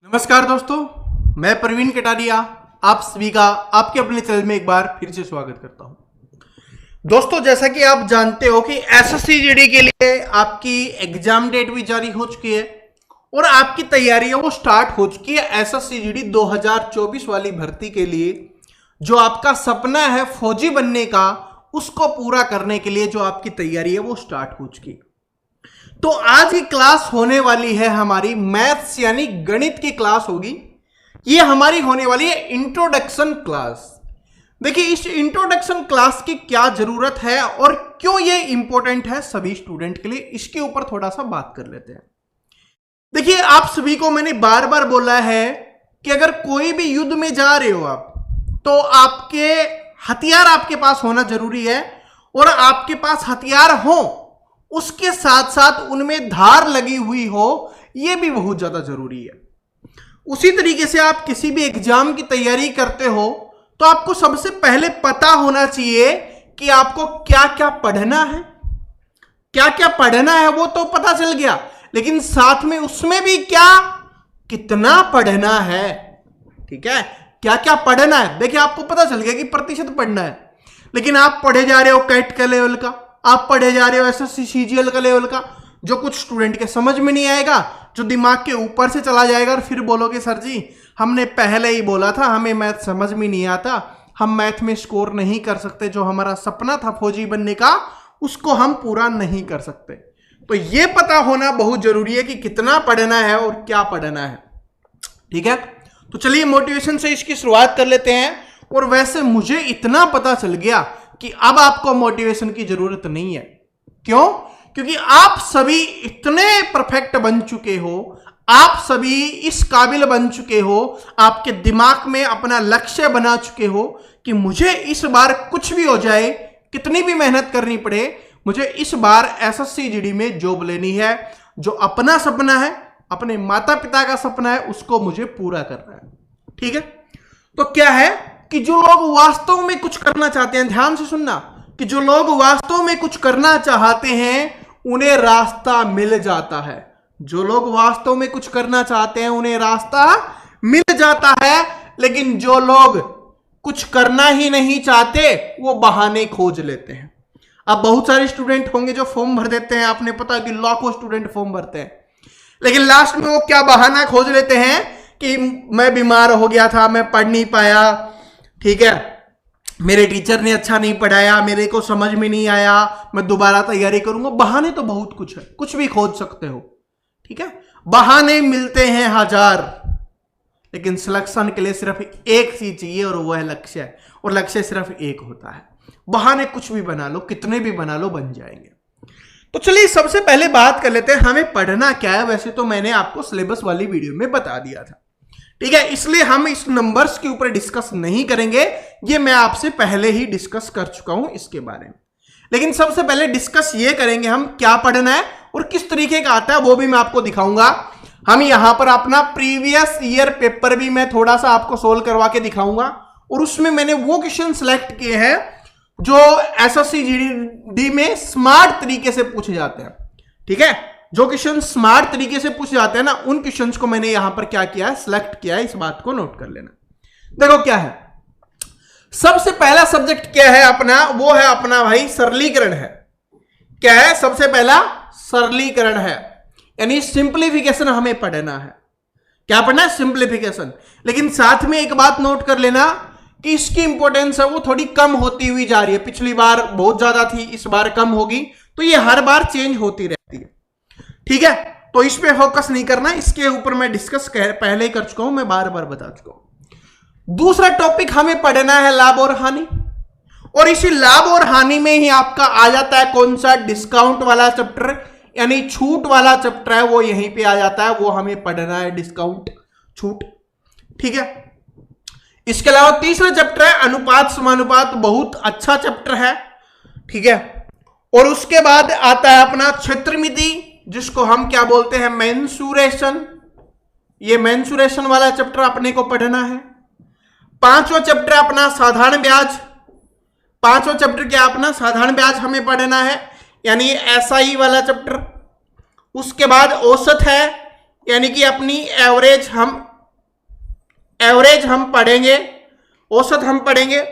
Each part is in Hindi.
नमस्कार दोस्तों, मैं प्रवीण कटारिया आप सभी का आपके अपने चैनल में एक बार फिर से स्वागत करता हूं। दोस्तों, जैसा कि आप जानते हो कि एसएससी जीडी के लिए आपकी एग्जाम डेट भी जारी हो चुकी है और आपकी तैयारियां वो स्टार्ट हो चुकी है। एसएससी जीडी 2024 वाली भर्ती के लिए जो आपका सपना है फौजी बनने का, उसको पूरा करने के लिए जो आपकी तैयारी है वो स्टार्ट हो चुकी है। तो आज की क्लास होने वाली है हमारी मैथ्स यानी गणित की क्लास होगी। ये हमारी होने वाली है इंट्रोडक्शन क्लास। देखिए, इस इंट्रोडक्शन क्लास की क्या जरूरत है और क्यों ये इंपॉर्टेंट है सभी स्टूडेंट के लिए, इसके ऊपर थोड़ा सा बात कर लेते हैं। देखिए, आप सभी को मैंने बार बार बोला है कि अगर कोई भी युद्ध में जा रहे हो आप, तो आपके हथियार आपके पास होना जरूरी है और आपके पास हथियार हो उसके साथ साथ उनमें धार लगी हुई हो, यह भी बहुत ज्यादा जरूरी है। उसी तरीके से आप किसी भी एग्जाम की तैयारी करते हो तो आपको सबसे पहले पता होना चाहिए कि आपको क्या क्या पढ़ना है। क्या क्या पढ़ना है वो तो पता चल गया, लेकिन साथ में उसमें भी क्या कितना पढ़ना है। ठीक है, क्या क्या पढ़ना है। देखिए, आपको पता चल गया कि प्रतिशत पढ़ना है, लेकिन आप पढ़े जा रहे हो कैट का लेवल का, आप पढ़े जा रहे हो एसएससी सीजीएल का लेवल का, जो कुछ स्टूडेंट के समझ में नहीं आएगा, जो दिमाग के ऊपर से चला जाएगा और फिर बोलोगे सर जी हमने पहले ही बोला था हमें मैथ समझ में नहीं आता, हम मैथ में स्कोर नहीं कर सकते, जो हमारा सपना था फौजी बनने का उसको हम पूरा नहीं कर सकते। तो ये पता होना बहुत जरूरी है कि कितना पढ़ना है और क्या पढ़ना है। ठीक है, तो चलिए मोटिवेशन से इसकी शुरुआत कर लेते हैं। और वैसे मुझे इतना पता चल गया कि अब आपको मोटिवेशन की जरूरत नहीं है। क्यों? क्योंकि आप सभी इतने परफेक्ट बन चुके हो, आप सभी इस काबिल बन चुके हो, आपके दिमाग में अपना लक्ष्य बना चुके हो कि मुझे इस बार कुछ भी हो जाए, कितनी भी मेहनत करनी पड़े, मुझे इस बार एसएससी जीडी में जॉब लेनी है। जो अपना सपना है, अपने माता पिता का सपना है, उसको मुझे पूरा करना है। ठीक है, तो क्या है कि जो लोग वास्तव में कुछ करना चाहते हैं, ध्यान से सुनना, कि जो लोग वास्तव में कुछ करना चाहते हैं उन्हें रास्ता मिल जाता है। जो लोग वास्तव में कुछ करना चाहते हैं उन्हें रास्ता मिल जाता है, लेकिन जो लोग कुछ करना ही नहीं चाहते वो बहाने खोज लेते हैं। अब बहुत सारे स्टूडेंट होंगे जो फॉर्म भर देते हैं, आपने पता कि लाखों स्टूडेंट फॉर्म भरते हैं, लेकिन लास्ट में वो क्या बहाना खोज लेते हैं कि मैं बीमार हो गया था, मैं पढ़ नहीं पाया, ठीक है, मेरे टीचर ने अच्छा नहीं पढ़ाया, मेरे को समझ में नहीं आया, मैं दोबारा तैयारी करूंगा। बहाने तो बहुत कुछ है, कुछ भी खोज सकते हो। ठीक है, बहाने मिलते हैं हजार, लेकिन सिलेक्शन के लिए सिर्फ एक चीज चाहिए और वो है लक्ष्य, और लक्ष्य सिर्फ एक होता है। बहाने कुछ भी बना लो, कितने भी बना लो, बन जाएंगे। तो चलिए सबसे पहले बात कर लेते हैं हमें पढ़ना क्या है। वैसे तो मैंने आपको सिलेबस वाली वीडियो में बता दिया था, ठीक है, इसलिए हम इस नंबर्स के ऊपर डिस्कस नहीं करेंगे, ये मैं आपसे पहले ही डिस्कस कर चुका हूं इसके बारे में। लेकिन सबसे पहले डिस्कस ये करेंगे हम क्या पढ़ना है और किस तरीके का आता है, वो भी मैं आपको दिखाऊंगा। हम यहां पर अपना प्रीवियस ईयर पेपर भी मैं थोड़ा सा आपको सोल्व करवा के दिखाऊंगा, और उसमें मैंने वो क्वेश्चन सिलेक्ट किए हैं जो एसएससी जीडी में स्मार्ट तरीके से पूछे जाते हैं। ठीक है, जो क्वेश्चन स्मार्ट तरीके से पूछे जाते हैं ना, उन क्वेश्चंस को मैंने यहां पर क्या किया है, सिलेक्ट किया है। इस बात को नोट कर लेना। देखो क्या है, सबसे पहला सब्जेक्ट क्या है अपना, वो है अपना भाई सरलीकरण है। क्या है? सबसे पहला सरलीकरण है, यानी सिंप्लीफिकेशन हमें पढ़ना है। क्या पढ़ना है? सिंप्लीफिकेशन। लेकिन साथ में एक बात नोट कर लेना कि इसकी इंपॉर्टेंस है वो थोड़ी कम होती हुई जा रही है। पिछली बार बहुत ज्यादा थी, इस बार कम होगी, तो ये हर बार चेंज होती रहती है। ठीक है, तो इस पे फोकस नहीं करना, इसके ऊपर मैं डिस्कस पहले ही कर चुका हूं, मैं बार बार बता चुका हूं। दूसरा टॉपिक हमें पढ़ना है लाभ और हानि, और इसी लाभ और हानि में ही आपका आ जाता है कौन सा, डिस्काउंट वाला चैप्टर, यानी छूट वाला चैप्टर है, वो यहीं पे आ जाता है, वो हमें पढ़ना है, डिस्काउंट, छूट। ठीक है, इसके अलावा तीसरा चैप्टर है अनुपात समानुपात, बहुत अच्छा चैप्टर है। ठीक है, और उसके बाद आता है अपना क्षेत्रमिति, जिसको हम क्या बोलते हैं, मेंसुरेशन। ये मेंसुरेशन वाला चैप्टर अपने को पढ़ना है। पांचवा चैप्टर अपना साधारण ब्याज। पांचवा चैप्टर क्या अपना, साधारण ब्याज हमें पढ़ना है, यानी एसआई वाला चैप्टर। उसके बाद औसत है, यानी कि अपनी एवरेज हम एवरेज हम पढ़ेंगे, औसत हम पढ़ेंगे।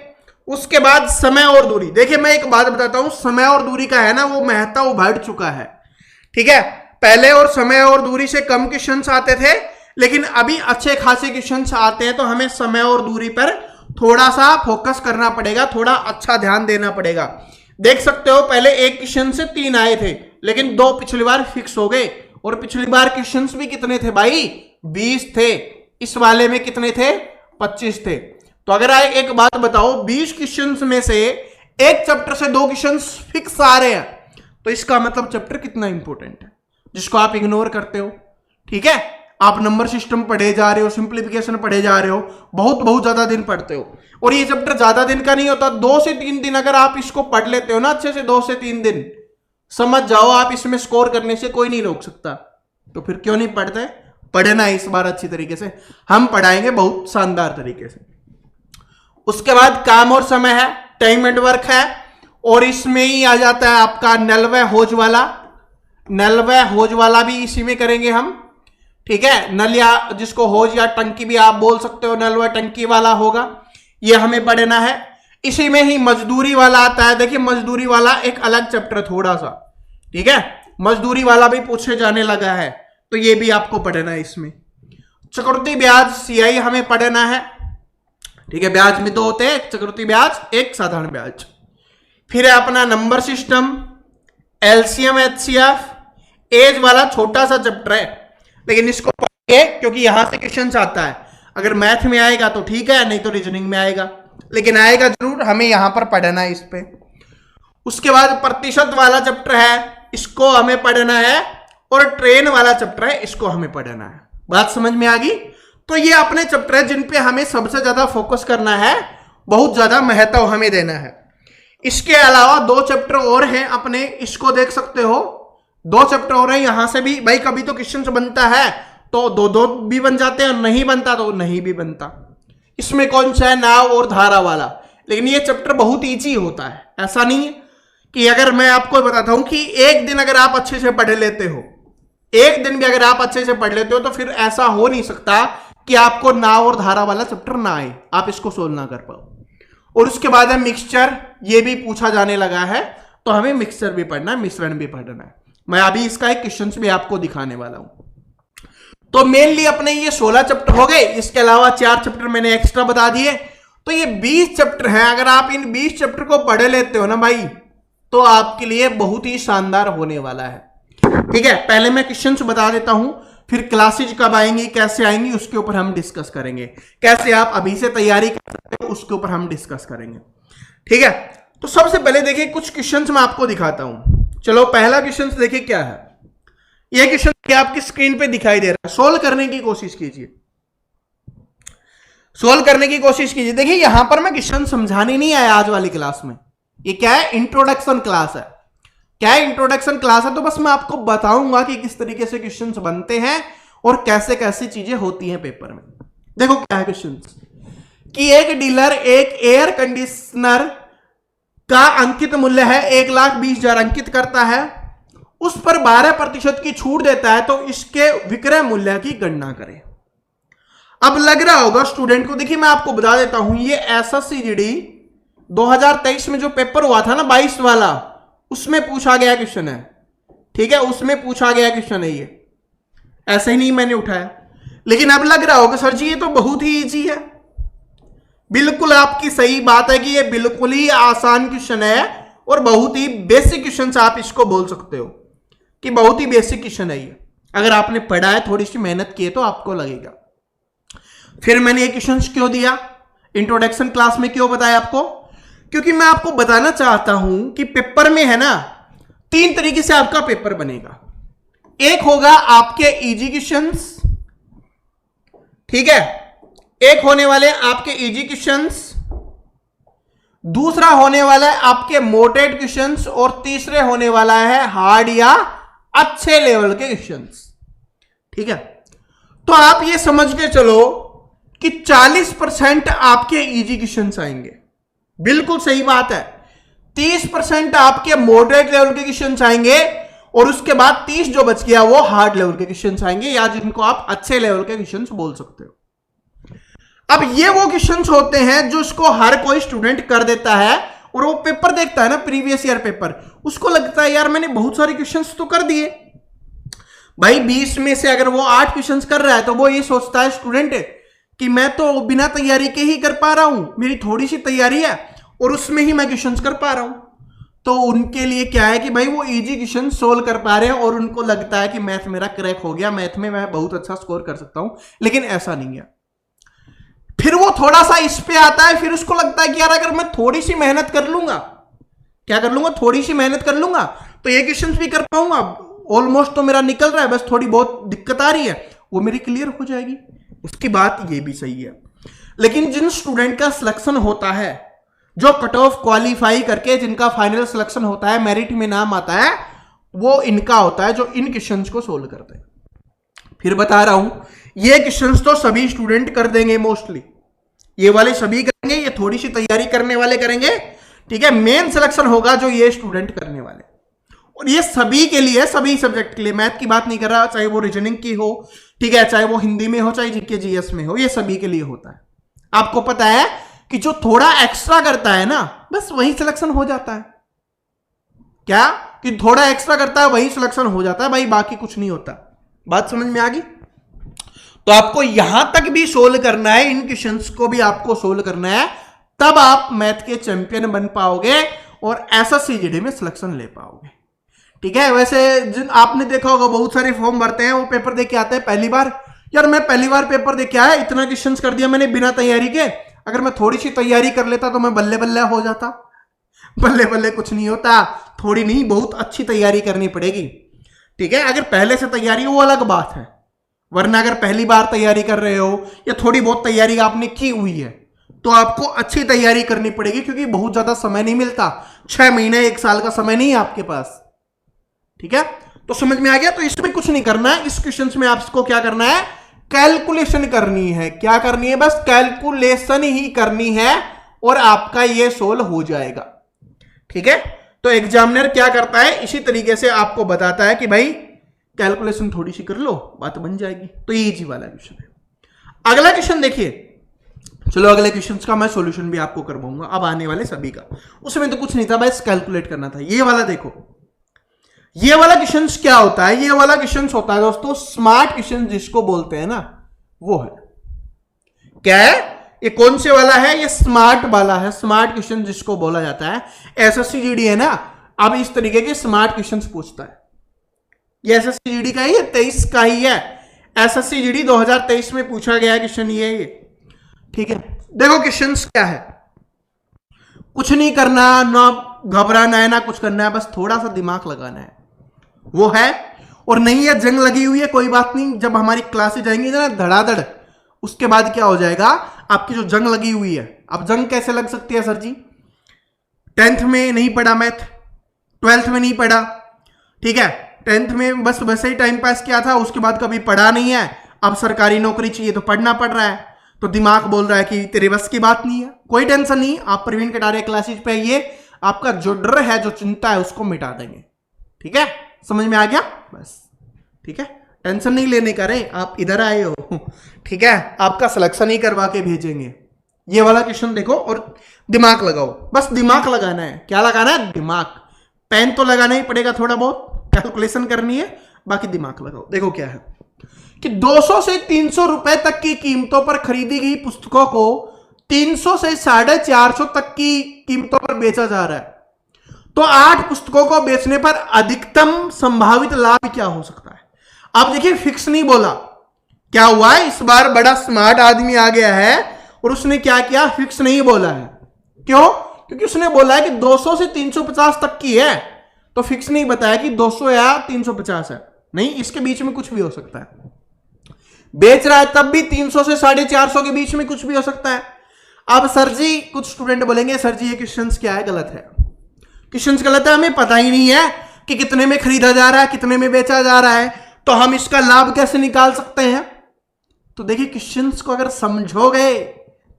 उसके बाद समय और दूरी। देखिए मैं एक बात बताता हूं, समय और दूरी का है ना वो महत्व उभर चुका है, ठीक है। पहले और समय और दूरी से कम क्वेश्चंस आते थे, लेकिन अभी अच्छे खासे क्वेश्चंस आते हैं, तो हमें समय और दूरी पर थोड़ा सा फोकस करना पड़ेगा, थोड़ा अच्छा ध्यान देना पड़ेगा। देख सकते हो पहले एक क्वेश्चन से 3 आए थे, लेकिन 2 पिछली बार फिक्स हो गए। और पिछली बार क्वेश्चंस भी कितने थे भाई? 20 थे। इस वाले में कितने थे? 25 थे। तो अगर एक बात बताओ, 20 क्वेश्चंस में से एक चैप्टर से 2 क्वेश्चंस फिक्स आ रहे हैं, तो इसका मतलब चैप्टर कितना इंपॉर्टेंट है, जिसको आप इग्नोर करते हो, ठीक है। आप नंबर सिस्टम पढ़े जा रहे हो, सिंप्लीफिकेशन पढ़े जा रहे हो, बहुत ज्यादा दिन पढ़ते हो। और ये चैप्टर ज्यादा दिन का नहीं होता, 2 से 3 दिन अगर आप इसको पढ़ लेते हो ना अच्छे से, 2 से 3 दिन, समझ जाओ आप इसमें स्कोर करने से कोई नहीं रोक सकता। तो फिर क्यों नहीं पढ़ते? पढ़ना इस बार अच्छी तरीके से, हम पढ़ाएंगे बहुत शानदार तरीके से। उसके बाद काम और समय है, टाइम एंड वर्क है, और इसमें ही आ जाता है आपका नल व होज वाला। नल व होज वाला भी इसी में करेंगे हम, ठीक है। नल या जिसको होज या टंकी भी आप बोल सकते हो, नल व टंकी वाला होगा, ये हमें पढ़ना है। इसी में ही मजदूरी वाला आता है। देखिए मजदूरी वाला एक अलग चैप्टर थोड़ा सा, ठीक है। मजदूरी वाला भी पूछे जाने लगा है, तो ये भी आपको पढ़ना है। इसमें चक्रवृद्धि ब्याज सीआई हमें पढ़ना है, ठीक है। ब्याज में 2 होते हैं, एक चक्रवृद्धि ब्याज, एक साधारण ब्याज। फिर है अपना number system, LCM HCF, age वाला छोटा सा चैप्टर है, लेकिन इसको पढ़िए क्योंकि यहां से क्वेश्चन आता है। अगर मैथ में आएगा तो ठीक है, नहीं तो रीजनिंग में आएगा, लेकिन आएगा जरूर, हमें यहां पर पढ़ना है इस पे। उसके बाद प्रतिशत वाला चैप्टर है, इसको हमें पढ़ना है, और ट्रेन वाला चैप्टर है, इसको हमें पढ़ना है। बात समझ में आ गई? तो ये अपने चैप्टर है जिन पे हमें सबसे ज्यादा फोकस करना है, बहुत ज्यादा महत्व हमें देना है। इसके अलावा 2 चैप्टर और हैं अपने, इसको देख सकते हो, 2 चैप्टर और हैं। यहां से भी भाई कभी तो क्वेश्चन बनता है तो 2 भी बन जाते हैं, और नहीं बनता तो नहीं भी बनता। इसमें कौन सा है? नाव और धारा वाला। लेकिन ये चैप्टर बहुत ईजी होता है, ऐसा नहीं है कि अगर मैं आपको बताता हूं कि एक दिन अगर आप अच्छे से पढ़ लेते हो, एक दिन भी अगर आप अच्छे से पढ़ लेते हो, तो फिर ऐसा हो नहीं सकता कि आपको नाव और धारा वाला चैप्टर ना आए, आप इसको सोल्व ना कर पाओ। और उसके बाद है मिक्सचर, ये भी पूछा जाने लगा है, तो हमें मिक्सचर भी पढ़ना है, मिश्रण भी पढ़ना है। मैं अभी इसका एक क्वेश्चन भी आपको दिखाने वाला हूं। तो मेनली अपने ये 16 चैप्टर हो गए, इसके अलावा 4 चैप्टर मैंने एक्स्ट्रा बता दिए, तो ये 20 चैप्टर हैं। अगर आप इन 20 चैप्टर को पढ़ लेते हो ना भाई, तो आपके लिए बहुत ही शानदार होने वाला है, ठीक है। पहले मैं क्वेश्चन बता देता हूं, फिर क्लासेज कब आएंगी, कैसे आएंगी, उसके ऊपर हम डिस्कस करेंगे। कैसे आप अभी से तैयारी कर सकते हो, उसके ऊपर हम डिस्कस करेंगे, ठीक है। तो सबसे पहले देखिए कुछ क्वेश्चंस मैं आपको दिखाता हूं। चलो पहला क्वेश्चन देखिए क्या है। यह क्वेश्चन आपकी स्क्रीन पे दिखाई दे रहा है, सोल्व करने की कोशिश कीजिए, सोल्व करने की कोशिश कीजिए। देखिए यहां पर मैं क्वेश्चन समझाने नहीं आया आज वाली क्लास में, ये क्या है? इंट्रोडक्शन क्लास है। क्या है? इंट्रोडक्शन क्लास है। तो बस मैं आपको बताऊंगा कि किस तरीके से क्वेश्चंस बनते हैं और कैसे कैसे चीजें होती हैं पेपर में। देखो क्या है क्वेश्चन, कि एक डीलर एक एयर कंडीशनर का अंकित मूल्य है 1,20,000 अंकित करता है, उस पर 12% की छूट देता है, तो इसके विक्रय मूल्य की गणना करें। अब लग रहा होगा स्टूडेंट को, देखिए मैं आपको बता देता हूं, ये एसएससीजीडी 2023 में जो पेपर हुआ था ना 22 वाला, उसमें पूछा गया क्वेश्चन है, ठीक है। उसमें पूछा गया क्वेश्चन है, ये ऐसे ही नहीं मैंने उठाया। लेकिन अब लग रहा होगा सर जी ये तो बहुत ही इजी है। बिल्कुल आपकी सही बात है कि ये बिल्कुल ही आसान क्वेश्चन है और बहुत ही बेसिक क्वेश्चन आप इसको बोल सकते हो कि बहुत ही बेसिक क्वेश्चन है ये। अगर आपने पढ़ा है, थोड़ी सी मेहनत की है, तो आपको लगेगा। फिर मैंने ये क्वेश्चन क्यों दिया, इंट्रोडक्शन क्लास में क्यों बताया आपको? क्योंकि मैं आपको बताना चाहता हूं कि पेपर में है ना 3 तरीके से आपका पेपर बनेगा। एक होगा आपके इजी क्वेश्चंस, ठीक है, एक होने वाले आपके इजी क्वेश्चंस, दूसरा होने वाला है आपके मोटेड क्वेश्चंस, और तीसरे होने वाला है हार्ड या अच्छे लेवल के क्वेश्चंस, ठीक है। तो आप ये समझ के चलो कि 40% आपके इजी क्वेश्चंस आएंगे, बिल्कुल सही बात है। 30% आपके मॉडरेट लेवल के क्वेश्चंस आएंगे, और उसके बाद 30 जो बच गया वो हार्ड लेवल के क्वेश्चंस आएंगे, या जिनको आप अच्छे लेवल के क्वेश्चंस बोल सकते हो। अब ये वो क्वेश्चंस होते हैं जो उसको हर कोई स्टूडेंट कर देता है, और वो पेपर देखता है ना, प्रीवियस ईयर पेपर, उसको लगता है यार मैंने बहुत सारे क्वेश्चंस तो कर दिए भाई। 20 में से अगर वो 8 क्वेश्चंस कर रहा है तो वो ये सोचता है स्टूडेंट कि मैं तो बिना तैयारी के ही कर पा रहा हूं, मेरी थोड़ी सी तैयारी है और उसमें ही मैं क्वेश्चंस कर पा रहा हूं। तो उनके लिए क्या है कि भाई वो इजी क्वेश्चन सोल्व कर पा रहे हैं और उनको लगता है कि मैथ मेरा क्रैक हो गया, मैथ में मैं बहुत अच्छा स्कोर कर सकता हूं, लेकिन ऐसा नहीं है। फिर वो थोड़ा सा इस पे आता है, फिर उसको लगता है कि यार अगर मैं थोड़ी सी मेहनत कर लूंगा, क्या कर लूंगा, थोड़ी सी मेहनत कर लूंगा तो ये क्वेश्चंस भी कर पाऊंगा, ऑलमोस्ट तो मेरा निकल रहा है, बस थोड़ी बहुत दिक्कत आ रही है वो मेरी क्लियर हो जाएगी। उसकी बात ये भी सही है, लेकिन जिन स्टूडेंट का सिलेक्शन होता है, जो कट ऑफ क्वालिफाई करके जिनका फाइनल सिलेक्शन होता है, मेरिट में नाम आता है, वो इनका होता है जो इन क्वेश्चंस को सोल्व करते हैं। फिर बता रहा हूं ये क्वेश्चंस तो सभी स्टूडेंट कर देंगे, मोस्टली ये वाले सभी करेंगे, ये थोड़ी सी तैयारी करने वाले करेंगे, ठीक है। मेन सिलेक्शन होगा जो ये स्टूडेंट करने वाले, और ये सभी के लिए, सभी सब्जेक्ट के लिए, मैथ की बात नहीं कर रहा, चाहे वो रीजनिंग की हो, ठीक है, चाहे वो हिंदी में हो, चाहे जीके जीएस में हो, ये सभी के लिए होता है। आपको पता है कि जो थोड़ा एक्स्ट्रा करता है ना, बस वही सिलेक्शन हो जाता है। क्या कि थोड़ा एक्स्ट्रा करता है वही सिलेक्शन हो जाता है भाई, बाकी कुछ नहीं होता। बात समझ में आ गई? तो आपको यहां तक भी सोल्व करना है, इन क्वेश्चंस को भी आपको सोल्व करना है, तब आप मैथ के चैंपियन बन पाओगे और एसएससी जीडी में सिलेक्शन ले पाओगे, ठीक है। वैसे जिन आपने देखा होगा बहुत सारे फॉर्म भरते हैं, वो पेपर दे के आते हैं पहली बार, यार मैं पहली बार पेपर दे के आया, इतना क्वेश्चन कर दिया मैंने बिना तैयारी के, अगर मैं थोड़ी सी तैयारी कर लेता तो मैं बल्ले बल्ले हो जाता। बल्ले बल्ले कुछ नहीं होता, थोड़ी नहीं बहुत अच्छी तैयारी करनी पड़ेगी, ठीक है। अगर पहले से तैयारी वो अलग बात है, वरना अगर पहली बार तैयारी कर रहे हो या थोड़ी बहुत तैयारी आपने की हुई है तो आपको अच्छी तैयारी करनी पड़ेगी, क्योंकि बहुत ज्यादा समय नहीं मिलता, 6 महीने 1 साल का समय नहीं है आपके पास, ठीक है। तो समझ में आ गया? तो इसमें कुछ नहीं करना है, इस क्वेश्चन में आपको क्या करना है, कैलकुलेशन करनी है। क्या करनी है? बस कैलकुलेशन ही करनी है और आपका ये सोल्व हो जाएगा, ठीक है। तो एग्जामिनर क्या करता है, इसी तरीके से आपको बताता है कि भाई कैलकुलेशन थोड़ी सी कर लो, बात बन जाएगी। तो ये इजी वाला क्वेश्चन है। अगला क्वेश्चन देखिए, चलो अगले क्वेश्चन का मैं सॉल्यूशन भी आपको करवाऊंगा, अब आने वाले सभी का। उसमें तो कुछ नहीं था, बस कैलकुलेट करना था। ये वाला देखो, ये वाला क्वेश्चन क्या होता है, ये वाला क्वेश्चन होता है दोस्तों स्मार्ट क्वेश्चन जिसको बोलते हैं ना, वो है क्या है, ये कौन से वाला है, ये स्मार्ट वाला है, स्मार्ट क्वेश्चन जिसको बोला जाता है। एसएससी जीडी है ना, अब इस तरीके के स्मार्ट क्वेश्चन पूछता है। ये एसएससी जीडी का ही है, 23 का ही है, एसएससी जीडी 2023 में पूछा गया क्वेश्चन ये, ठीक है। देखो क्वेश्चन क्या है, कुछ नहीं करना, ना घबराना है ना कुछ करना है, बस थोड़ा सा दिमाग लगाना है, वो है। और नहीं है जंग लगी हुई है, कोई बात नहीं, जब हमारी क्लासेस जाएंगी ना धड़ाधड़, उसके बाद क्या हो जाएगा, आपकी जो जंग लगी हुई है। अब जंग कैसे लग सकती है सर जी, 10th में नहीं पढ़ा मैथ, 12th में नहीं पढ़ा, ठीक है, 10th में बस वैसे ही टाइम पास किया था, उसके बाद कभी पढ़ा नहीं है, अब सरकारी नौकरी चाहिए तो पढ़ना पड़ रहा है, तो दिमाग बोल रहा है कि तेरे बस की बात नहीं है। कोई टेंशन नहीं, आप प्रवीण कटारिया क्लासेस पे आइए, आपका जो डर है, जो चिंता है, उसको मिटा देंगे, ठीक है। समझ में आ गया? बस ठीक है, टेंशन नहीं लेने का रे, आप इधर आए हो, ठीक है, आपका सिलेक्शन ही करवा के भेजेंगे। ये वाला क्वेश्चन देखो और दिमाग लगाओ, बस दिमाग लगाना है। क्या लगाना है? दिमाग। पेन तो लगाना ही पड़ेगा, थोड़ा बहुत कैलकुलेशन करनी है, बाकी दिमाग लगाओ। देखो क्या है कि 200 से 300 रुपए तक की कीमतों पर खरीदी गई पुस्तकों को 300 से 450 तक की कीमतों पर बेचा जा रहा है, तो 8 पुस्तकों को बेचने पर अधिकतम संभावित लाभ क्या हो सकता है। अब देखिए फिक्स नहीं बोला, क्या हुआ है, इस बार बड़ा स्मार्ट आदमी आ गया है और उसने क्या किया, फिक्स नहीं बोला है। क्यों? क्योंकि उसने बोला है कि 200 से 350 तक की है, तो फिक्स नहीं बताया कि 200 या 350 है, नहीं, इसके बीच में कुछ भी हो सकता है। बेच रहा है तब भी 300 से 450 के बीच में कुछ भी हो सकता है। अब सर जी, कुछ स्टूडेंट बोलेंगे सर जी ये क्वेश्चन क्या है, गलत है, क्वेश्चन गलत है, हमें पता ही नहीं है कि कितने में खरीदा जा रहा है, कितने में बेचा जा रहा है, तो हम इसका लाभ कैसे निकाल सकते हैं। तो देखिए क्वेश्चन को अगर समझोगे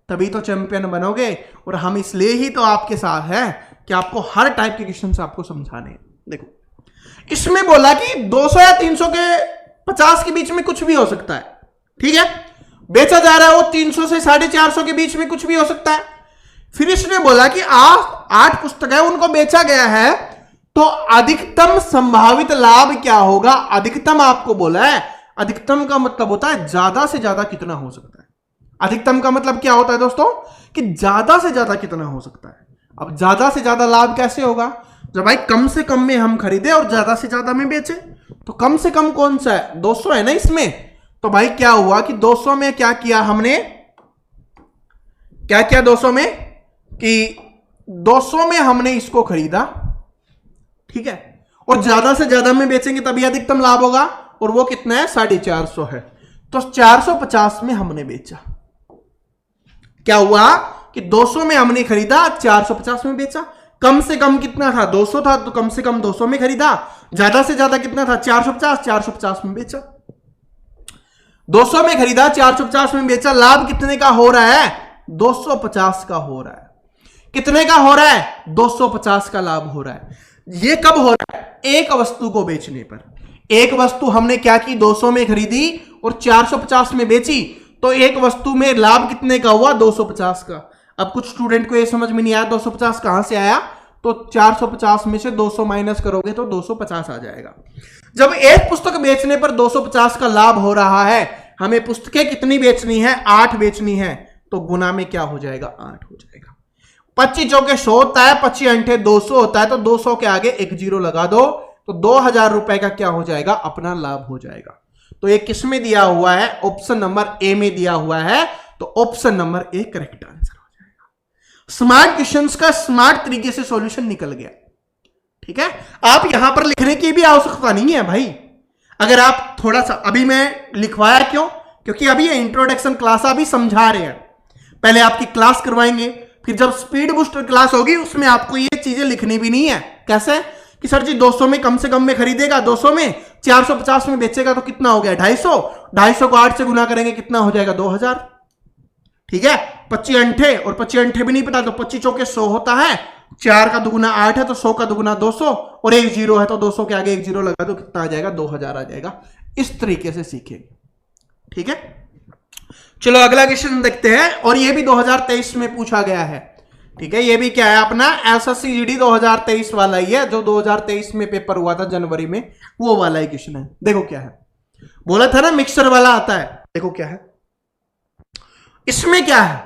तभी तो चैंपियन बनोगे, और हम इसलिए ही तो आपके साथ हैं कि आपको हर टाइप के क्वेश्चन आपको समझाने हैं। देखो इसमें बोला कि 200 या 300 के 50 के बीच में कुछ भी हो सकता है, ठीक है, बेचा जा रहा है वो 300 से 450 के बीच में कुछ भी हो सकता है। फिर इसने बोला कि 8 पुस्तकें उनको बेचा गया है, तो अधिकतम संभावित लाभ क्या होगा। अधिकतम आपको बोला है, अधिकतम का मतलब होता है ज्यादा से ज्यादा कितना हो सकता है। अधिकतम का मतलब क्या होता है दोस्तों, कि ज्यादा से ज्यादा कितना हो सकता है। अब ज्यादा से ज्यादा लाभ कैसे होगा, जब भाई कम से कम में हम खरीदे और ज्यादा से ज्यादा में बेचे। तो कम से कम कौन सा है, 200 है ना इसमें। तो भाई क्या हुआ कि 200 में क्या किया हमने, क्या किया 200 में, कि 200 में हमने इसको खरीदा, ठीक है, और ज्यादा से ज्यादा में बेचेंगे तभी अधिकतम लाभ होगा, और वो कितना है 450 है। तो 450 में हमने बेचा। क्या हुआ कि 200 में हमने खरीदा, 450 में बेचा। कम से कम कितना था, 200 था, तो कम से कम 200 में खरीदा। ज्यादा से ज्यादा कितना था, 450, 450 में बेचा। 200 में खरीदा, 450 में बेचा। लाभ कितने का हो रहा है, 250 का हो रहा है। कितने का हो रहा है, 250 का लाभ हो रहा है। ये कब हो रहा है, एक वस्तु को बेचने पर। एक वस्तु हमने क्या की, 200 में खरीदी और 450 में बेची, तो एक वस्तु में लाभ कितने का हुआ, 250 का। अब कुछ स्टूडेंट को ये समझ में नहीं आया 250 कहां से आया, तो 450 में से 200 माइनस करोगे तो 250 आ जाएगा। जब एक पुस्तक बेचने पर 250 का लाभ हो रहा है, हमें पुस्तकें कितनी बेचनी है, 8 बेचनी है, तो गुना में क्या हो जाएगा, 8 हो जाएगा। 25 चौके 100 होता है, 25 अंठे 200 होता है, तो 200 के आगे एक जीरो लगा दो, तो 2000 रुपए का क्या हो जाएगा, अपना लाभ हो जाएगा। तो ये किस में दिया हुआ है, ऑप्शन नंबर ए में दिया हुआ है, तो option number A correct answer हो जाएगा। स्मार्ट क्वेश्चंस का स्मार्ट तरीके से सॉल्यूशन निकल गया, ठीक है। आप यहां पर लिखने की भी आवश्यकता नहीं है भाई। अगर आप थोड़ा सा, अभी मैं लिखवाया क्यों, क्योंकि अभी ये इंट्रोडक्शन क्लास अभी समझा रहे हैं, पहले आपकी क्लास करवाएंगे, फिर जब स्पीड बूस्टर क्लास होगी उसमें आपको ये चीजें लिखनी भी नहीं है। कैसे कि सर जी 200 में कम से कम में खरीदेगा, 200 में 450 में बेचेगा, तो कितना हो गया 250 को 8 से गुना करेंगे कितना हो जाएगा 2000, ठीक है। 25 अंठे, और 25 अंठे भी नहीं पता, तो 25 चौके 100 होता है, 4 का दुगुना 8 है, तो 100 का दुगुना 200, और एक जीरो है, तो 200 के आगे एक जीरो लगा तो कितना आ जाएगा, 2000 आ जाएगा। इस तरीके से सीखेंगे, ठीक है। चलो अगला क्वेश्चन देखते हैं, और ये भी 2023 में पूछा गया है, ठीक है। ये भी क्या है, अपना एसएससी जीडी 2023 वाला ही है, जो 2023 में पेपर हुआ था जनवरी में, वो वाला ही क्वेश्चन है। देखो क्या है, बोला था ना मिक्सर वाला आता है, देखो क्या है इसमें। क्या है,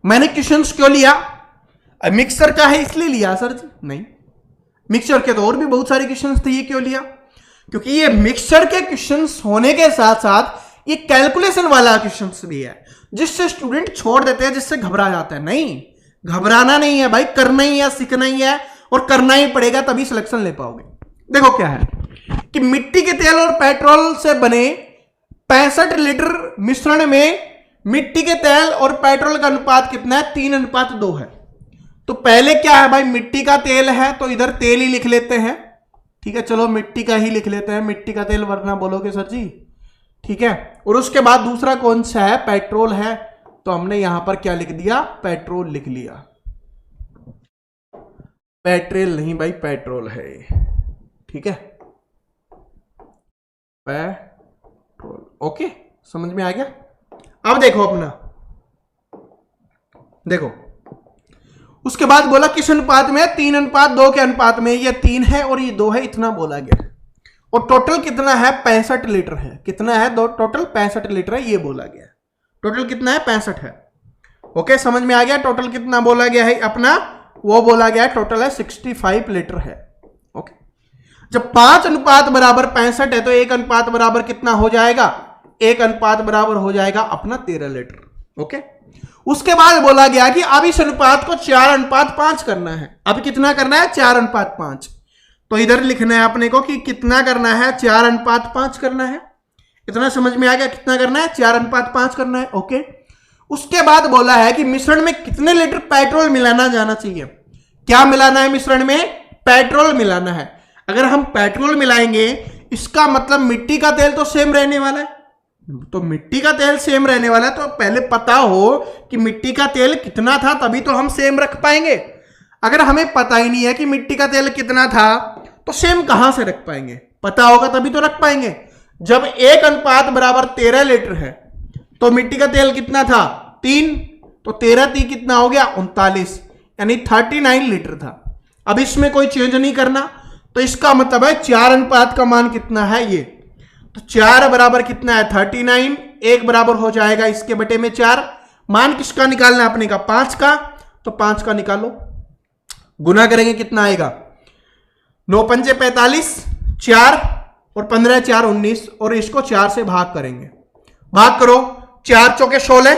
मैंने क्वेश्चंस क्यों लिया, मिक्सर का है इसलिए लिया सर जी, नहीं, मिक्सर के तो और भी बहुत सारे क्वेश्चंस थे, ये क्यों लिया, क्योंकि ये मिक्सर के क्वेश्चंस होने के साथ साथ ये कैलकुलेशन वाला क्वेश्चंस भी है, जिससे स्टूडेंट छोड़ देते हैं, जिससे घबरा जाता है। नहीं, घबराना नहीं है भाई, करना ही है, सीखना ही है, और करना ही पड़ेगा, तभी सिलेक्शन ले पाओगे। देखो क्या है कि मिट्टी के तेल और पेट्रोल से बने 65 लीटर मिश्रण में मिट्टी के तेल और पेट्रोल का अनुपात कितना है, 3:2 है। तो पहले क्या है भाई, मिट्टी का तेल है, तो इधर तेल ही लिख लेते हैं, ठीक है। चलो मिट्टी का ही लिख लेते हैं, मिट्टी का तेल, वरना बोलोगे सर जी, ठीक है। और उसके बाद दूसरा कौन सा है, पेट्रोल है, तो हमने यहां पर क्या लिख दिया, पेट्रोल लिख लिया। पेट्रोल नहीं भाई, पेट्रोल है, ठीक है, पेट्रोल। ओके, समझ में आ गया। अब देखो अपना, देखो उसके बाद बोला किस अनुपात में, 3:2 के अनुपात में, ये 3 है और ये 2 है, इतना बोला गया। और टोटल कितना है, 65 लीटर है। कितना है, टोटल 65 लीटर है, ये बोला गया। टोटल कितना है, 65 है। ओके, समझ में आ गया। टोटल कितना बोला गया है अपना, वो बोला गया टोटल है 65 लीटर है। ओके, जब 5:65 है, तो 1 बराबर कितना हो जाएगा, 1 बराबर हो जाएगा अपना 13 लीटर। ओके, उसके बाद बोला गया कि अब इस अनुपात को 4:5 करना है। अब कितना करना है, 4:5। तो इधर लिखना है अपने को कि कितना करना है, 4:5 करना है। इतना समझ में आ गया, कितना करना है, 4:5 करना है। ओके, उसके बाद बोला है कि मिश्रण में कितने लीटर पेट्रोल मिलाना जाना चाहिए। क्या मिलाना है मिश्रण में, पेट्रोल मिलाना है। अगर हम पेट्रोल मिलाएंगे, इसका मतलब मिट्टी का तेल तो सेम रहने वाला है, तो मिट्टी का तेल सेम रहने वाला है, तो पहले पता हो कि मिट्टी का तेल कितना था, तभी तो हम सेम रख पाएंगे। अगर हमें पता ही नहीं है कि मिट्टी का तेल कितना था, तो सेम कहां से रख पाएंगे, पता होगा तभी तो रख पाएंगे। जब 1:13 लीटर है, तो मिट्टी का तेल कितना था 3, तो 13×3 कितना हो गया 39, यानी 39 लीटर था। अब इसमें कोई चेंज नहीं करना, तो इसका मतलब है 4 अनुपात का मान कितना है ये, तो 4 बराबर कितना है 39, 1 बराबर हो जाएगा इसके बटे में 4। मान किसका निकालना है अपने का 5 का, तो 5 का निकालो, गुना करेंगे कितना आएगा 9 पंजे 45, 4 और 15 4 19, और इसको 4 से भाग करेंगे, भाग करो, 4 चौके 16,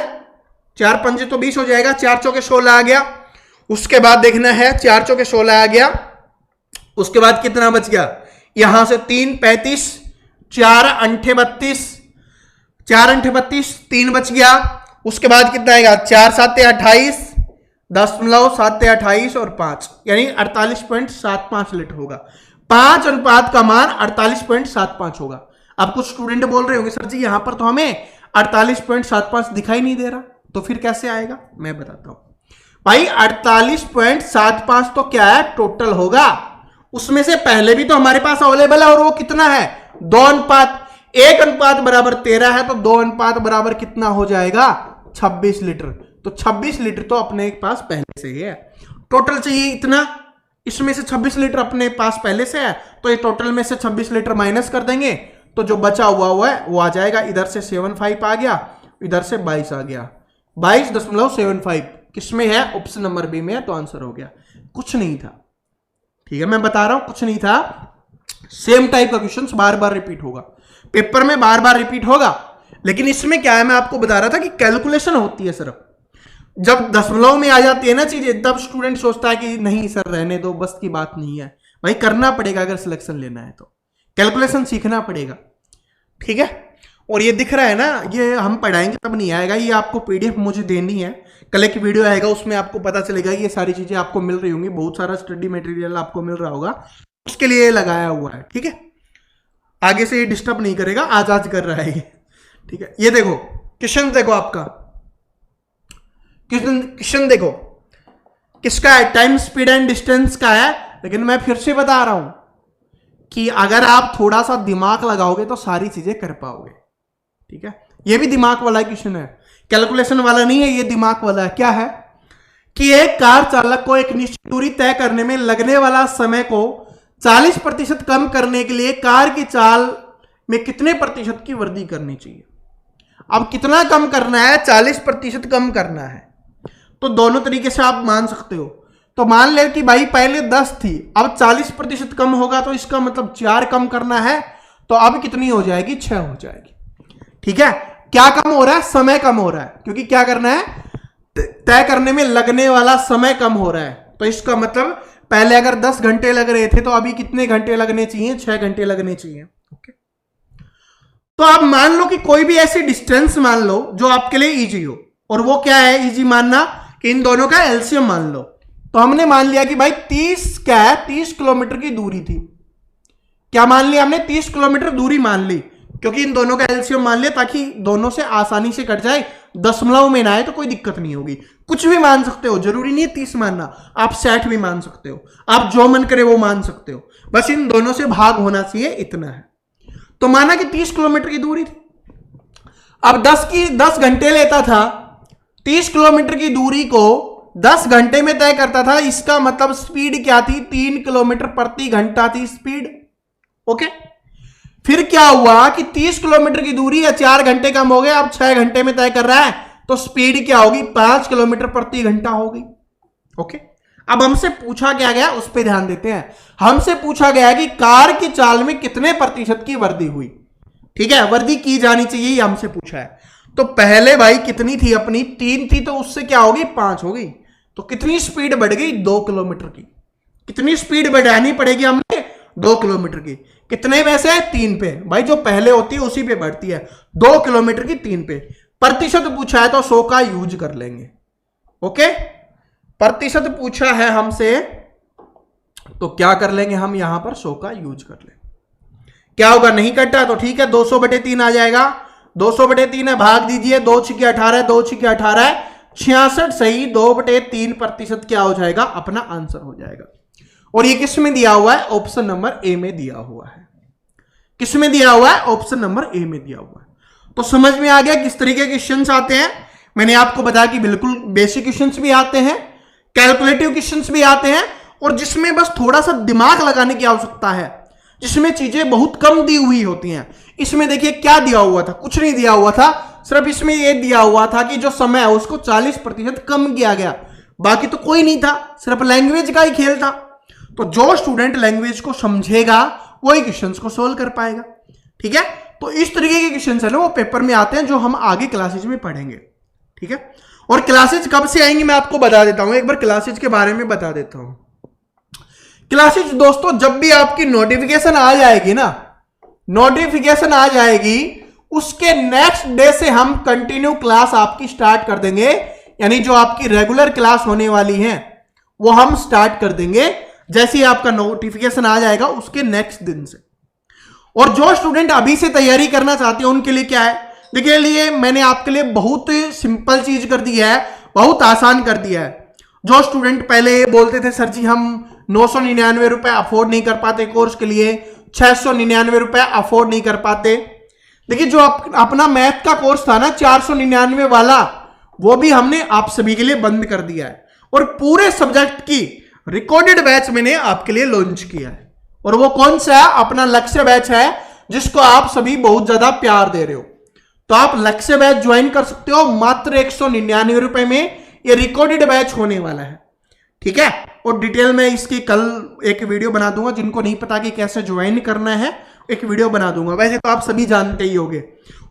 4 पंजे तो 20 हो जाएगा, 4 चौके 16 आ गया। उसके बाद देखना है 4 चौके 16 आ गया, उसके बाद कितना बच गया, यहां से 3 35, 4 अंठे 32, 4 अंठे 32, 3 बच गया। उसके बाद कितना आएगा 4 7 28, 10.7 28 और 5, यानी 48.75 लीटर होगा। 5 अनुपात का मान 48.75 होगा। अब कुछ स्टूडेंट बोल रहे होंगे सर जी यहां पर तो हमें 48.75 दिखाई नहीं दे रहा, तो फिर कैसे आएगा, मैं बताता हूं भाई। 48.75 तो क्या है टोटल होगा, उसमें से पहले भी तो हमारे पास अवेलेबल है, और वो कितना है 2 अनुपात, 1 अनुपात बराबर 13 है, तो 2 अनुपात बराबर कितना हो जाएगा 26 लीटर। तो 26 लीटर तो अपने पास पहले से ही है। टोटल चाहिए इतना, इसमें से 26 लीटर अपने पास पहले से है, तो ये टोटल में से 26 लीटर माइनस कर देंगे, तो जो बचा हुआ है वो आ जाएगा, इधर से 75 आ गया, इधर से 22 आ गया, 22.75 किसमें है, ऑप्शन नंबर बी में है, तो आंसर हो गया। कुछ नहीं था, ठीक है, मैं बता रहा हूं कुछ नहीं था। सेम टाइप का क्वेश्चन बार बार रिपीट होगा, पेपर में बार बार रिपीट होगा, लेकिन इसमें क्या है, मैं आपको बता रहा था कि कैलकुलेशन होती है सिर्फ। जब दशमलव में आ जाती है ना चीजें, तब स्टूडेंट सोचता है कि नहीं सर रहने दो, बस की बात नहीं है। भाई करना पड़ेगा, अगर सिलेक्शन लेना है तो कैलकुलेशन सीखना पड़ेगा, ठीक है। और ये दिख रहा है ना, ये हम पढ़ाएंगे तब नहीं आएगा, ये आपको पीडीएफ मुझे देनी है, कल एक वीडियो आएगा उसमें आपको पता चलेगा, ये सारी चीजें आपको मिल रही होंगी, बहुत सारा स्टडी मटेरियल आपको मिल रहा होगा, उसके लिए लगाया हुआ है, ठीक है। आगे से ये डिस्टर्ब नहीं करेगा, आज आज कर रहा है ये, ठीक है। ये देखो क्वेश्चन, देखो आपका क्वेश्चन देखो किसका है, टाइम स्पीड एंड डिस्टेंस का है। लेकिन मैं फिर से बता रहा हूं कि अगर आप थोड़ा सा दिमाग लगाओगे तो सारी चीजें कर पाओगे, ठीक है। ये भी दिमाग वाला क्वेश्चन है, कैलकुलेशन वाला नहीं है, ये दिमाग वाला है। क्या है कि एक कार चालक को एक निश्चित दूरी तय करने में लगने वाला समय को 40% कम करने के लिए कार की चाल में कितने प्रतिशत की वृद्धि करनी चाहिए। अब कितना कम करना है, 40% कम करना है, तो दोनों तरीके से आप मान सकते हो। तो मान ले कि भाई पहले 10 थी, अब 40% कम होगा, तो इसका मतलब 4 कम करना है, तो अब कितनी हो जाएगी 6 हो जाएगी, ठीक है। क्या कम हो रहा है, समय कम हो रहा है, क्योंकि क्या करना है, तय करने में लगने वाला समय कम हो रहा है। तो इसका मतलब पहले अगर 10 घंटे लग रहे थे, तो अभी कितने घंटे लगने चाहिए, 6 घंटे लगने चाहिए, ओके। तो आप मान लो कि कोई भी ऐसी डिस्टेंस मान लो जो आपके लिए इजी हो, और वो क्या है इजी मानना, कि इन दोनों का एलसीएम मान लो। तो हमने मान लिया कि भाई 30 किलोमीटर की दूरी थी, क्या मान लिया हमने, 30 किलोमीटर दूरी मान ली, क्योंकि इन दोनों का एलसीएम मान लिया, ताकि दोनों से आसानी से कट जाए, दशमलव में ना आए तो कोई दिक्कत नहीं होगी। कुछ भी मान सकते हो, जरूरी नहीं है 30 मानना, आप 60 भी मान सकते हो, आप जो मन करे वो मान सकते हो, बस इन दोनों से भाग होना चाहिए, इतना है। तो माना कि 30 किलोमीटर की दूरी थी, अब 10 घंटे लेता था, 30 किलोमीटर की दूरी को 10 घंटे में तय करता था, इसका मतलब स्पीड क्या थी, 3 किलोमीटर प्रति घंटा थी स्पीड, ओके। फिर क्या हुआ कि 30 किलोमीटर की दूरी है, 4 घंटे कम हो गए, अब 6 घंटे में तय कर रहा है, तो स्पीड क्या होगी, 5 किलोमीटर प्रति घंटा होगी, ओके। अब हमसे पूछा क्या गया, उस पर ध्यान देते हैं। हमसे पूछा गया कि कार की चाल में कितने प्रतिशत की वृद्धि हुई, ठीक है, वृद्धि की जानी चाहिए, ये हमसे पूछा है। तो पहले भाई कितनी थी अपनी, 3 थी, तो उससे क्या होगी 5 हो गई, तो कितनी स्पीड बढ़ गई, 2 किलोमीटर की। कितनी स्पीड बढ़ानी पड़ेगी हमने, 2 किलोमीटर की। कितने पे से है, 3 पे, भाई जो पहले होती है उसी पे बढ़ती है, 2 किलोमीटर की 3 पे। प्रतिशत पूछा है तो 100 का यूज कर लेंगे, ओके। प्रतिशत पूछा है हमसे, तो क्या कर लेंगे हम, यहां पर 100 का यूज कर लेंगे। क्या होगा, नहीं कटा तो ठीक है, 200/3 आ जाएगा, 200/3 है, भाग दीजिए, 2 × 18, 2 × 18 66 सही, 2/3% क्या हो जाएगा, अपना आंसर हो जाएगा। और ये किस में दिया हुआ है, ऑप्शन नंबर ए में दिया हुआ है। किस में दिया हुआ है, ऑप्शन नंबर ए में दिया हुआ है। तो समझ में आ गया किस तरीके के क्वेश्चंस आते हैं। मैंने आपको बताया कि बिल्कुल बेसिक क्वेश्चंस भी आते हैं, कैलकुलेटिव क्वेश्चंस भी आते हैं, और जिसमें बस थोड़ा सा दिमाग लगाने की आवश्यकता है, जिसमें चीजें बहुत कम दी हुई होती हैं। इसमें देखिए क्या दिया हुआ था, कुछ नहीं दिया हुआ था, सिर्फ इसमें यह दिया हुआ था कि जो समय है उसको 40% कम किया गया, बाकी तो कोई नहीं था, सिर्फ लैंग्वेज का ही खेल था। तो जो स्टूडेंट लैंग्वेज को समझेगा वही क्वेश्चंस को सोल्व कर पाएगा। ठीक है, तो इस तरीके के क्वेश्चंस है ना वो पेपर में आते हैं, जो हम आगे क्लासेज में पढ़ेंगे। ठीक है, और क्लासेज कब से आएंगी मैं आपको बता देता हूं, एक बार क्लासेज के बारे में बता देता हूं। क्लासेज दोस्तों जब भी आपकी नोटिफिकेशन आ जाएगी ना, नोटिफिकेशन आ जाएगी, उसके नेक्स्ट डे से हम कंटिन्यू क्लास आपकी स्टार्ट कर देंगे, यानी जो आपकी रेगुलर क्लास होने वाली है वो हम स्टार्ट कर देंगे जैसे ही आपका नोटिफिकेशन आ जाएगा उसके नेक्स्ट दिन से। और जो स्टूडेंट अभी से तैयारी करना चाहते हैं उनके लिए क्या है, देखिए लिए मैंने आपके लिए बहुत सिंपल चीज कर दी है, बहुत आसान कर दिया है। जो स्टूडेंट पहले बोलते थे सर जी हम 999 रुपए अफोर्ड नहीं कर पाते कोर्स के लिए, 699 रुपए अफोर्ड नहीं कर पाते, देखिए जो अपना मैथ का कोर्स था ना 499 वाला, वो भी हमने आप सभी के लिए बंद कर दिया है, और पूरे सब्जेक्ट की रिकॉर्डेड बैच मैंने आपके लिए लॉन्च किया है। और वो कौन सा है, अपना लक्ष्य बैच है, जिसको आप सभी बहुत ज्यादा प्यार दे रहे हो। तो आप लक्ष्य बैच ज्वाइन कर सकते हो मात्र 199 रुपए में, ये रिकॉर्डेड बैच होने वाला है। ठीक है, और डिटेल में इसकी कल एक वीडियो बना दूंगा, जिनको नहीं पता कि कैसे ज्वाइन करना है एक वीडियो बना दूंगा, वैसे तो आप सभी जानते ही होंगे।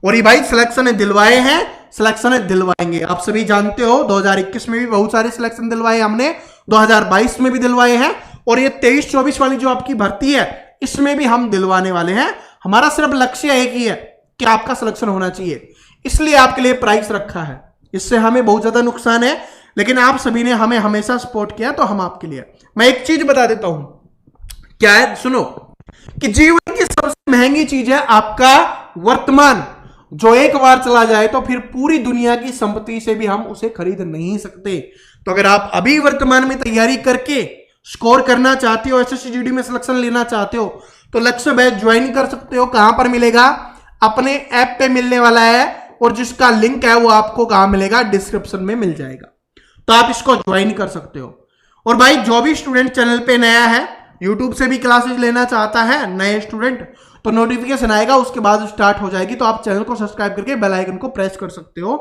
और ये भाई सिलेक्शन दिलवाए हैं, सिलेक्शन दिलवाएंगे, आप सभी जानते हो 2021 में भी बहुत सारे सिलेक्शन दिलवाए हमने, 2022 में भी दिलवाए हैं, और ये 23-24 वाली जो आपकी भर्ती है इसमें भी हम दिलवाने वाले हैं। हमारा सिर्फ लक्ष्य एक ही है कि आपका सिलेक्शन होना चाहिए, इसलिए आपके लिए प्राइस रखा है। इससे हमें बहुत ज्यादा नुकसान है, लेकिन आप सभी ने हमें हमेशा सपोर्ट किया, तो हम आपके लिए। मैं एक चीज बता देता हूं, क्या है सुनो, कि जीवन की सबसे महंगी चीज है आपका वर्तमान, जो एक बार चला जाए तो फिर पूरी दुनिया की संपत्ति से भी हम उसे खरीद नहीं सकते। तो अगर आप अभी वर्तमान में तैयारी करके स्कोर करना चाहते हो, एसएससी जीडी में सिलेक्शन लेना चाहते हो, तो लक्ष्य बैच ज्वाइन कर सकते हो। कहां पर मिलेगा, अपने ऐप पे मिलने वाला है, और जिसका लिंक है वो आपको कहां मिलेगा, डिस्क्रिप्शन में मिल जाएगा, तो आप इसको ज्वाइन कर सकते हो। और भाई जो भी स्टूडेंट चैनल पे नया है, यूट्यूब से भी क्लासेस लेना चाहता है नए स्टूडेंट, तो नोटिफिकेशन आएगा उसके बाद स्टार्ट हो जाएगी, तो आप चैनल को सब्सक्राइब करके बेल आइकन को प्रेस कर सकते हो।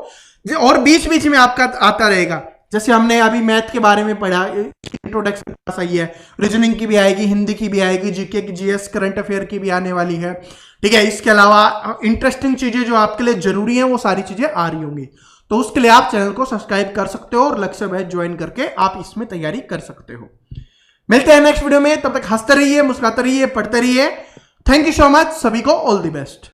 और बीच बीच में आपका आता रहेगा, जैसे हमने अभी मैथ के बारे में पढ़ा, इंट्रोडक्शन क्लास आई है, रीजनिंग की भी आएगी, हिंदी की भी आएगी, जीके की, जीएस, करंट अफेयर की भी आने वाली है। ठीक है, इसके अलावा इंटरेस्टिंग चीजें जो आपके लिए जरूरी है वो सारी चीजें आ रही होंगी, तो उसके लिए आप चैनल को सब्सक्राइब कर सकते हो और लक्ष्य बैच ज्वाइन करके आप इसमें तैयारी कर सकते हो। मिलते हैं नेक्स्ट वीडियो में, तब तक हंसते रहिए, मुस्कुराते रहिए, पढ़ते रहिए। थैंक यू सो मच, सभी को ऑल द बेस्ट।